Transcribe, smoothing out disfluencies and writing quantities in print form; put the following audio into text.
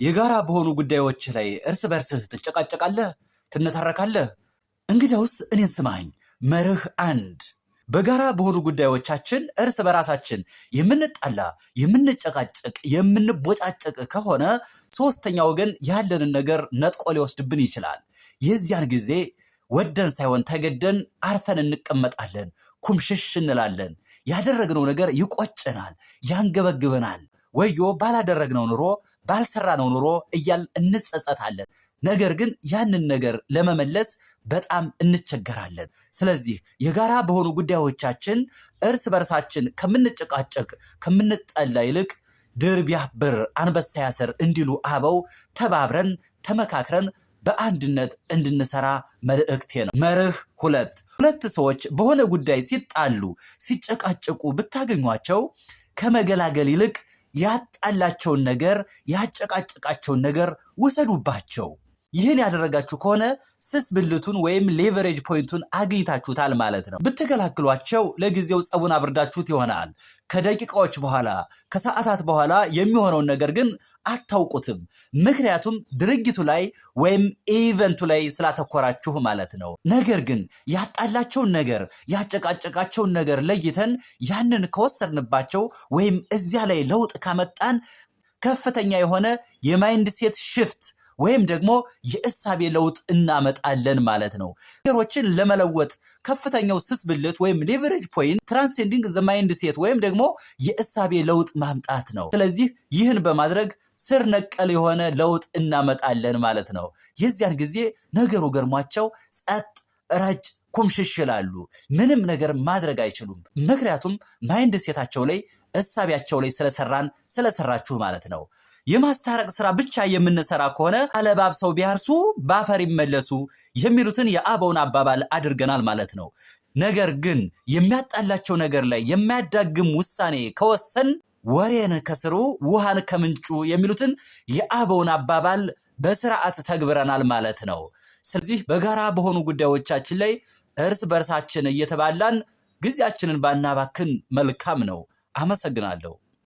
የጋራ በሆኑ ጉዳዮች ላይ እርስ በርስህ ትጨቃጨቃለህ፣ ትነታረካለህ? እንግዲያውስ እኔን ስማኝ። መርህ 1 በጋራ በሆኑ ጉዳዮቻችን እርስ በራሳችን የምንጣላ፣ የምንጨቃጨቅ፣ የምንቦጫጨቅ ከሆነ ሶስተኛ ወገን ያለንን ነገር ነጥቆ ሊወስድብን ይችላል። የዚያን ጊዜ ወደን ሳይሆን ተገደን አርፈን እንቀመጣለን፣ ኩምሽሽ እንላለን። ያደረግነው ነገር ይቆጨናል፣ ያንገበግበናል። ወዮ ባላደረግነው ኑሮ ባልሰራነው ኑሮ እያል እንጸጸታለን። ነገር ግን ያንን ነገር ለመመለስ በጣም እንቸገራለን። ስለዚህ የጋራ በሆኑ ጉዳዮቻችን እርስ በርሳችን ከምንጨቃጨቅ ከምንጠላ ይልቅ ድር ቢያብር አንበሳ ያስር እንዲሉ አበው ተባብረን ተመካክረን በአንድነት እንድንሰራ መልእክቴ ነው። መርህ 2 ሁለት ሰዎች በሆነ ጉዳይ ሲጣሉ ሲጨቃጨቁ ብታገኟቸው ከመገላገል ይልቅ ያጣላቸውን ነገር ያጨቃጨቃቸውን ነገር ውሰዱባቸው። ይህን ያደረጋችሁ ከሆነ ስስ ብልቱን ወይም ሌቨሬጅ ፖይንቱን አግኝታችሁታል ማለት ነው። ብትገላግሏቸው ለጊዜው ጸቡን አብርዳችሁት ይሆናል። ከደቂቃዎች በኋላ ከሰዓታት በኋላ የሚሆነውን ነገር ግን አታውቁትም። ምክንያቱም ድርጊቱ ላይ ወይም ኢቨንቱ ላይ ስላተኮራችሁ ማለት ነው። ነገር ግን ያጣላቸውን ነገር ያጨቃጨቃቸውን ነገር ለይተን ያንን ከወሰድንባቸው ወይም እዚያ ላይ ለውጥ ካመጣን ከፍተኛ የሆነ የማይንድ ሴት ሽፍት ወይም ደግሞ የእሳቤ ለውጥ እናመጣለን ማለት ነው። ነገሮችን ለመለወጥ ከፍተኛው ስስ ብልት ወይም ሌቨሬጅ ፖይንት ትራንሴንዲንግ ዘ ማይንድ ሴት ወይም ደግሞ የእሳቤ ለውጥ ማምጣት ነው። ስለዚህ ይህን በማድረግ ስር ነቀል የሆነ ለውጥ እናመጣለን ማለት ነው። የዚያን ጊዜ ነገሩ ገርሟቸው ጸጥ ረጭ ኩምሽሽ ይላሉ። ምንም ነገር ማድረግ አይችሉም። ምክንያቱም ማይንድ ሴታቸው ላይ እሳቤያቸው ላይ ስለሰራችሁ ማለት ነው። የማስታረቅ ስራ ብቻ የምንሰራ ከሆነ አለባብሰው ቢያርሱ ባፈር ይመለሱ የሚሉትን የአበውን አባባል አድርገናል ማለት ነው። ነገር ግን የሚያጣላቸው ነገር ላይ የሚያዳግም ውሳኔ ከወሰን ወሬን ከስሩ ውሃን ከምንጩ የሚሉትን የአበውን አባባል በስርዓት ተግብረናል ማለት ነው። ስለዚህ በጋራ በሆኑ ጉዳዮቻችን ላይ እርስ በርሳችን እየተባላን ጊዜያችንን ባናባክን መልካም ነው። አመሰግናለሁ።